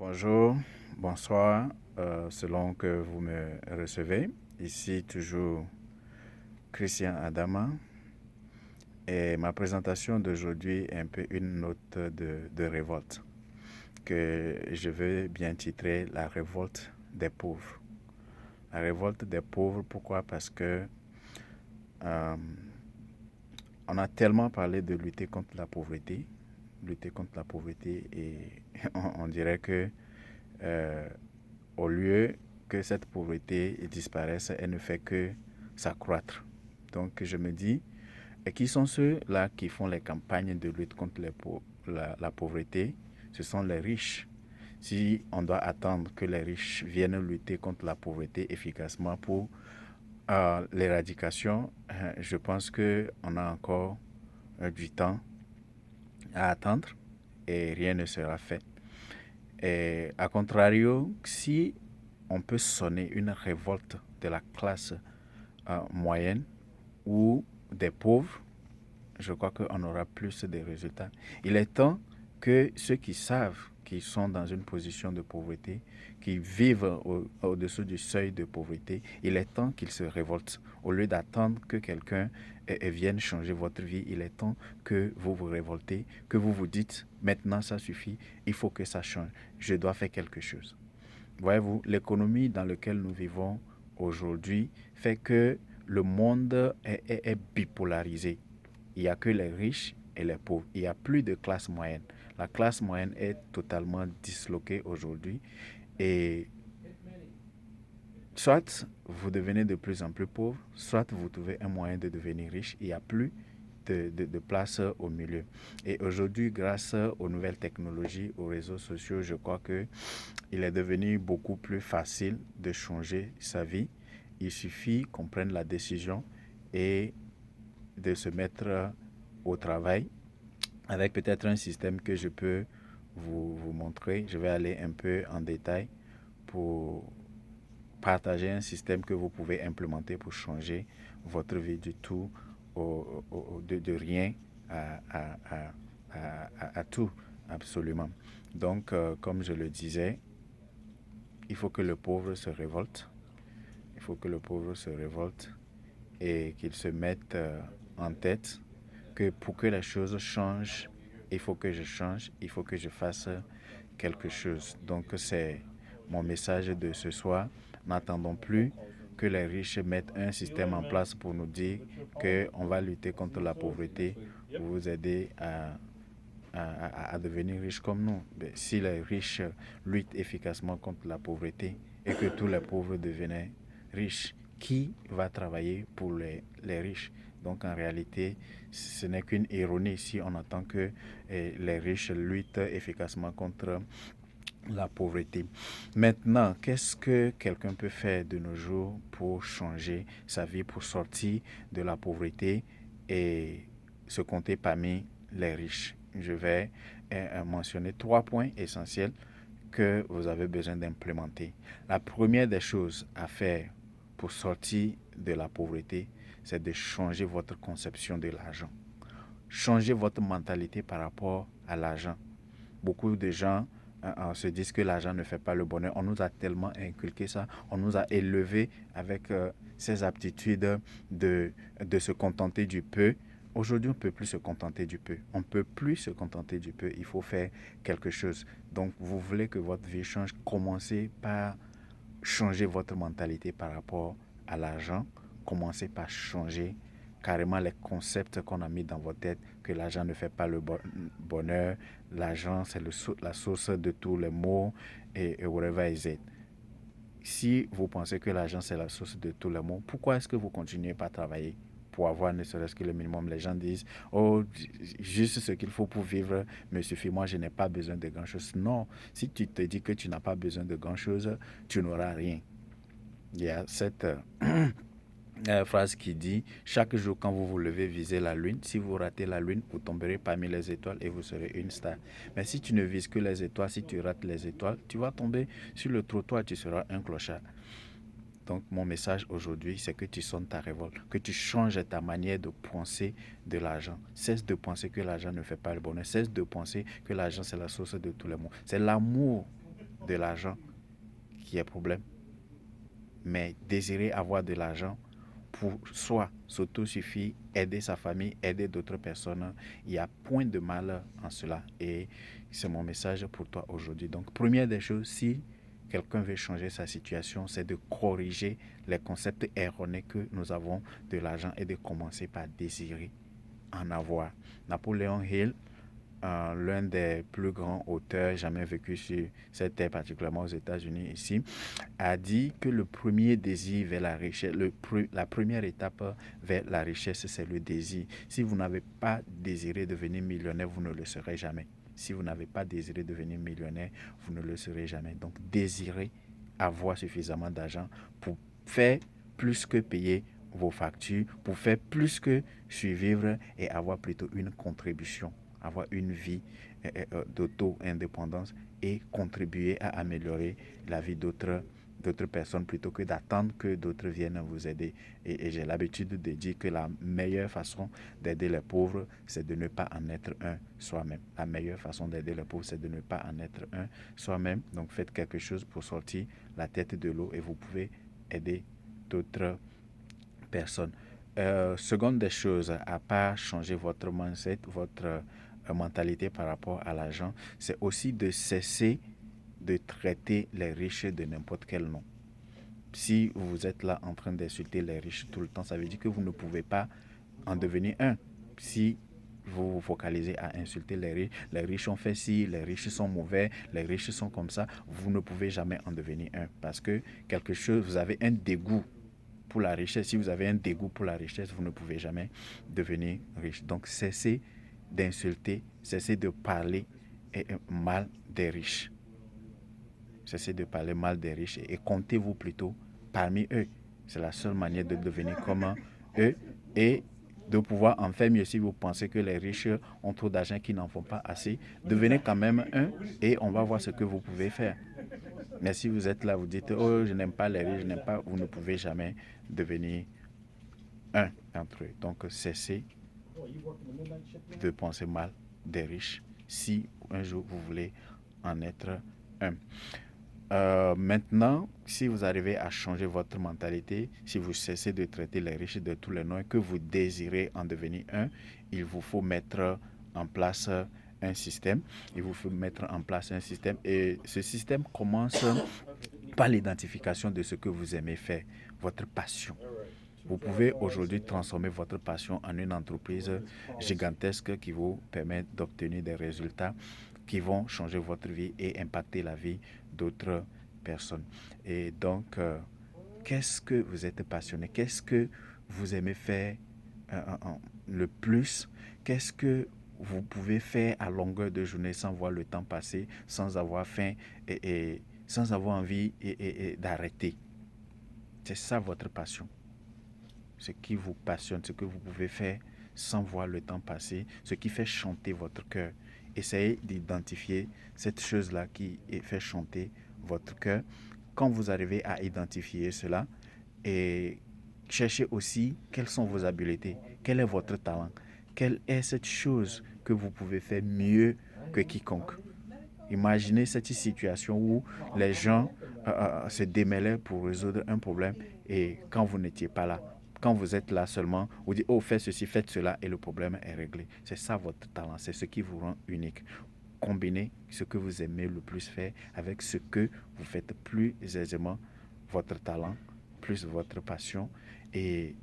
Bonjour, bonsoir, selon que vous me recevez. Ici toujours Christian Adama et ma présentation d'aujourd'hui est un peu une note de révolte que je veux bien titrer La révolte des pauvres. La révolte des pauvres, pourquoi? Parce que euh, on a tellement parlé de lutter contre la pauvreté et on dirait que euh, au lieu que cette pauvreté disparaisse, elle ne fait que s'accroître. Donc je me dis, et qui sont ceux-là qui font les campagnes de lutte contre la pauvreté? Ce sont les riches. Si on doit attendre que les riches viennent lutter contre la pauvreté efficacement pour l'éradication, je pense qu'on a encore du temps à attendre et rien ne sera fait. Et à contrario, si on peut sonner une révolte de la classe moyenne ou des pauvres, je crois qu'on aura plus de résultats. Il est temps que ceux qui savent qu'ils sont dans une position de pauvreté, qui vivent au-dessous du seuil de pauvreté, il est temps qu'ils se révoltent. Au lieu d'attendre que quelqu'un vienne changer votre vie, il est temps que vous vous révoltez, que vous vous dites, maintenant ça suffit, il faut que ça change, je dois faire quelque chose. Voyez-vous, l'économie dans laquelle nous vivons aujourd'hui fait que le monde est bipolarisé. Il n'y a que les riches et les pauvres. Il n'y a plus de classe moyenne. La classe moyenne est totalement disloquée aujourd'hui. Et soit vous devenez de plus en plus pauvre, soit vous trouvez un moyen de devenir riche. Il n'y a plus de place au milieu. Et aujourd'hui, grâce aux nouvelles technologies, aux réseaux sociaux, je crois qu'il est devenu beaucoup plus facile de changer sa vie. Il suffit qu'on prenne la décision et de se mettre au travail avec peut-être un système que je peux vous montrer. Je vais aller un peu en détail pour partager un système que vous pouvez implémenter pour changer votre vie du tout de rien à tout, absolument. Donc, comme je le disais, il faut que le pauvre se révolte. Il faut que le pauvre se révolte et qu'il se mette en tête que pour que les choses changent, il faut que je change, il faut que je fasse quelque chose. Donc c'est mon message de ce soir. N'attendons plus que les riches mettent un système en place pour nous dire qu'on va lutter contre la pauvreté, pour vous aider à devenir riche comme nous. Mais si les riches luttent efficacement contre la pauvreté et que tous les pauvres devenaient riches, qui va travailler pour les riches? Donc en réalité, ce n'est qu'une ironie si on attend que les riches luttent efficacement contre la pauvreté. Maintenant, qu'est-ce que quelqu'un peut faire de nos jours pour changer sa vie, pour sortir de la pauvreté et se compter parmi les riches? Je vais mentionner 3 points essentiels que vous avez besoin d'implémenter. La première des choses à faire pour sortir de la pauvreté, c'est de changer votre conception de l'argent. Changer votre mentalité par rapport à l'argent. Beaucoup de gens se disent que l'argent ne fait pas le bonheur. On nous a tellement inculqué ça. On nous a élevés avec ces aptitudes de se contenter du peu. Aujourd'hui, on ne peut plus se contenter du peu. On ne peut plus se contenter du peu. Il faut faire quelque chose. Donc, vous voulez que votre vie change, commencez par changer votre mentalité par rapport à l'argent. Commencez par changer carrément les concepts qu'on a mis dans votre tête, que l'argent ne fait pas le bonheur, l'argent c'est la source de tous les maux et whatever is it. Si vous pensez que l'argent c'est la source de tous les maux, pourquoi est-ce que vous continuez pas à travailler pour avoir ne serait-ce que le minimum? Les gens disent, oh, juste ce qu'il faut pour vivre me suffit, moi je n'ai pas besoin de grand-chose. Non, si tu te dis que tu n'as pas besoin de grand-chose, tu n'auras rien. Il y a cette phrase qui dit, chaque jour quand vous vous levez, visez la lune. Si vous ratez la lune, vous tomberez parmi les étoiles et vous serez une star. Mais si tu ne vises que les étoiles, si tu rates les étoiles, tu vas tomber sur le trottoir, tu seras un clochard. Donc mon message aujourd'hui, c'est que tu sonnes ta révolte, que tu changes ta manière de penser de l'argent. Cesse de penser que l'argent ne fait pas le bonheur. Cesse de penser que l'argent c'est la source de tous les maux. C'est l'amour de l'argent qui est problème, mais désirer avoir de l'argent pour soi, s'autosuffire, aider sa famille, aider d'autres personnes, il n'y a point de mal en cela. Et c'est mon message pour toi aujourd'hui. Donc, première des choses, si quelqu'un veut changer sa situation, c'est de corriger les concepts erronés que nous avons de l'argent et de commencer par désirer en avoir. Napoléon Hill, l'un des plus grands auteurs jamais vécu sur cette terre, particulièrement aux États-Unis ici, a dit que le premier désir vers la richesse, la première étape vers la richesse, c'est le désir. Si vous n'avez pas désiré devenir millionnaire, vous ne le serez jamais. Si vous n'avez pas désiré devenir millionnaire, vous ne le serez jamais. Donc, désirez avoir suffisamment d'argent pour faire plus que payer vos factures, pour faire plus que survivre et avoir plutôt une contribution, avoir une vie d'auto-indépendance et contribuer à améliorer la vie d'autres personnes plutôt que d'attendre que d'autres viennent vous aider. Et j'ai l'habitude de dire que la meilleure façon d'aider les pauvres, c'est de ne pas en être un soi-même. La meilleure façon d'aider les pauvres, c'est de ne pas en être un soi-même. Donc faites quelque chose pour sortir la tête de l'eau et vous pouvez aider d'autres personnes. Seconde des choses, à part changer votre mindset, votre mentalité par rapport à l'argent, c'est aussi de cesser de traiter les riches de n'importe quel nom. Si vous êtes là en train d'insulter les riches tout le temps, ça veut dire que vous ne pouvez pas en devenir un. Si vous vous focalisez à insulter les riches ont fait ci, les riches sont mauvais, les riches sont comme ça, vous ne pouvez jamais en devenir un. Parce que quelque chose, vous avez un dégoût pour la richesse. Si vous avez un dégoût pour la richesse, vous ne pouvez jamais devenir riche. Donc, cessez d'insulter, cessez de parler mal des riches. Cessez de parler mal des riches et comptez-vous plutôt parmi eux. C'est la seule manière de devenir comme eux et de pouvoir en faire mieux. Si vous pensez que les riches ont trop d'argent, qu'ils n'en font pas assez, devenez quand même un et on va voir ce que vous pouvez faire. Mais si vous êtes là, vous dites « Oh, je n'aime pas les riches, je n'aime pas… » Vous ne pouvez jamais devenir un d'entre eux. Donc, cessez de penser mal des riches si un jour vous voulez en être un. Maintenant, si vous arrivez à changer votre mentalité, si vous cessez de traiter les riches de tous les noms et que vous désirez en devenir un, il vous faut mettre en place un système. Il vous faut mettre en place un système et ce système commence par l'identification de ce que vous aimez faire, votre passion. Vous pouvez aujourd'hui transformer votre passion en une entreprise gigantesque qui vous permet d'obtenir des résultats qui vont changer votre vie et impacter la vie d'autres personnes. Et donc, qu'est-ce que vous êtes passionné? Qu'est-ce que vous aimez faire le plus? Qu'est-ce que vous pouvez faire à longueur de journée sans voir le temps passer, sans avoir faim et sans avoir envie d'arrêter? C'est ça votre passion. Ce qui vous passionne, ce que vous pouvez faire sans voir le temps passer, ce qui fait chanter votre cœur. Essayez d'identifier cette chose-là qui fait chanter votre cœur. Quand vous arrivez à identifier cela, et cherchez aussi quelles sont vos habiletés, quel est votre talent, quelle est cette chose que vous pouvez faire mieux que quiconque. Imaginez cette situation où les gens se démêlaient pour résoudre un problème et quand vous n'étiez pas là, quand vous êtes là seulement, vous dites, oh, faites ceci, faites cela, et le problème est réglé. C'est ça votre talent, c'est ce qui vous rend unique. Combinez ce que vous aimez le plus faire avec ce que vous faites plus aisément, votre talent, plus votre passion, et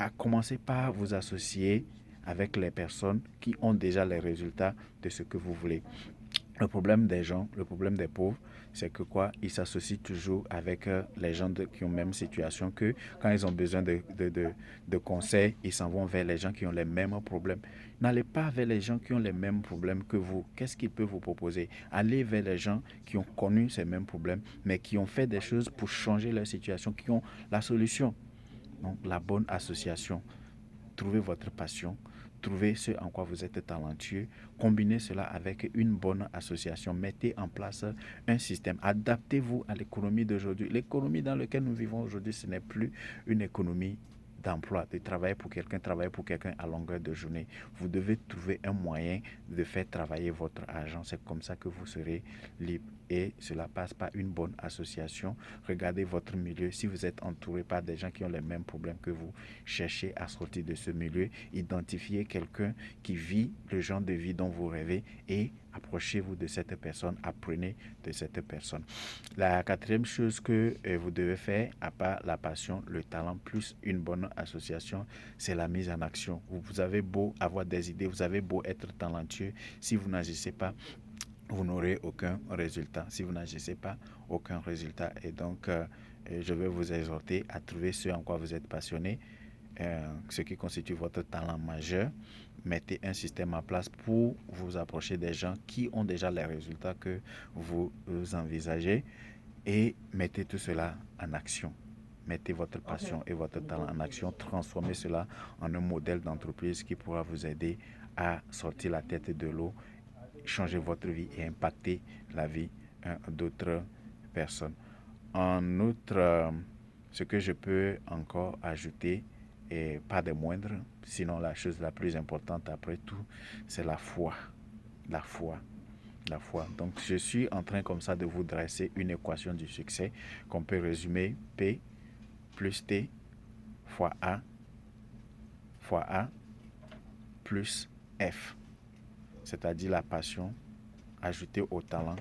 à commencer par vous associer avec les personnes qui ont déjà les résultats de ce que vous voulez. Le problème des gens, le problème des pauvres, c'est que quoi? Ils s'associent toujours avec les gens qui ont la même situation que quand ils ont besoin de conseils, ils s'en vont vers les gens qui ont les mêmes problèmes. N'allez pas vers les gens qui ont les mêmes problèmes que vous. Qu'est-ce qu'ils peuvent vous proposer? Allez vers les gens qui ont connu ces mêmes problèmes, mais qui ont fait des choses pour changer leur situation, qui ont la solution. Donc, la bonne association. Trouvez votre passion. Trouvez ce en quoi vous êtes talentueux, combinez cela avec une bonne association, mettez en place un système, adaptez-vous à l'économie d'aujourd'hui. L'économie dans laquelle nous vivons aujourd'hui, ce n'est plus une économie d'emploi, de travailler pour quelqu'un à longueur de journée. Vous devez trouver un moyen de faire travailler votre argent. C'est comme ça que vous serez libre. Et cela passe par une bonne association. Regardez votre milieu. Si vous êtes entouré par des gens qui ont les mêmes problèmes que vous, cherchez à sortir de ce milieu. Identifiez quelqu'un qui vit le genre de vie dont vous rêvez et approchez-vous de cette personne, apprenez de cette personne. La quatrième chose que vous devez faire, à part la passion, le talent, plus une bonne association, c'est la mise en action. Vous avez beau avoir des idées, vous avez beau être talentueux, si vous n'agissez pas, vous n'aurez aucun résultat. Si vous n'agissez pas, aucun résultat. Et donc, je vais vous exhorter à trouver ce en quoi vous êtes passionné, ce qui constitue votre talent majeur. Mettez un système en place pour vous approcher des gens qui ont déjà les résultats que vous envisagez et mettez tout cela en action. Mettez votre passion et votre talent en action. Transformez cela en un modèle d'entreprise qui pourra vous aider à sortir la tête de l'eau, changer votre vie et impacter la vie d'autres personnes. En outre, ce que je peux encore ajouter, et pas des moindres, sinon la chose la plus importante après tout, c'est la foi. La foi. La foi. Donc, je suis en train comme ça de vous dresser une équation du succès qu'on peut résumer P plus T fois A plus F, c'est-à-dire la passion ajoutée au talent